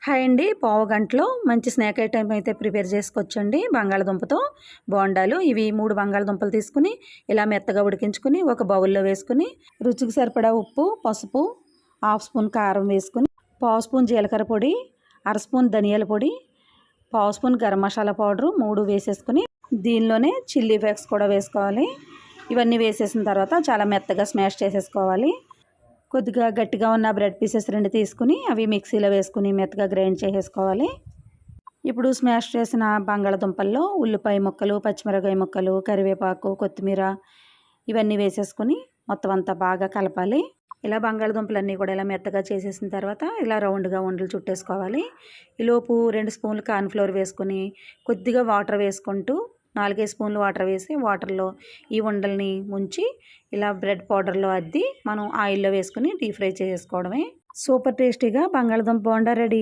Hi అండి. పావు గంటలో మంచి స్నాక్ ఐటెం అయితే ప్రిపేర్ చేసుకోవచ్చండి. బంగాళదుంపతో బోండాలు. ఇవి 3 బంగాళదుంపలు తీసుకుని ఇలా మెత్తగా ఉడికించుకుని ఒక బౌల్లో వేసుకుని రుచికి సరిపడా ఉప్పు, పసుపు, హాఫ్ స్పూన్ కారం వేసుకుని, పావు స్పూన్ జీలకర్ర పొడి, అర స్పూన్ ధనియాల పొడి, పావు స్పూన్ గరం మసాలా పౌడరు 3 వేసేసుకుని దీనిలోనే చిల్లీ ఫ్లేక్స్ కూడా వేసుకోవాలి. ఇవన్నీ వేసేసిన తర్వాత చాలా మెత్తగా స్మాష్ చేసేసుకోవాలి. కొద్దిగా గట్టిగా ఉన్న బ్రెడ్ పీసెస్ 2 తీసుకుని అవి మిక్సీలో వేసుకుని మెత్తగా గ్రైండ్ చేసేసుకోవాలి. ఇప్పుడు స్మాష్ చేసిన బంగాళదుంపల్లో ఉల్లిపాయ ముక్కలు, పచ్చిమిరపకాయ ముక్కలు, కరివేపాకు, కొత్తిమీర ఇవన్నీ వేసేసుకుని మొత్తం అంతా బాగా కలపాలి. ఇలా బంగాళదుంపలన్నీ కూడా ఇలా మెత్తగా చేసేసిన తర్వాత ఇలా రౌండ్గా ఉండలు చుట్టేసుకోవాలి. ఈలోపు 2 స్పూన్లు కార్న్ఫ్లోర్ వేసుకుని కొద్దిగా వాటర్ వేసుకుంటూ 4 స్పూన్లు వాటర్ వేసి వాటర్లో ఈ ఉండల్ని ముంచి ఇలా బ్రెడ్ పౌడర్లో అద్ది మనం ఆయిల్లో వేసుకుని డీప్ ఫ్రై చేసుకోవడమే. సూపర్ టేస్టీగా బంగాళదుంప బోండా రెడీ.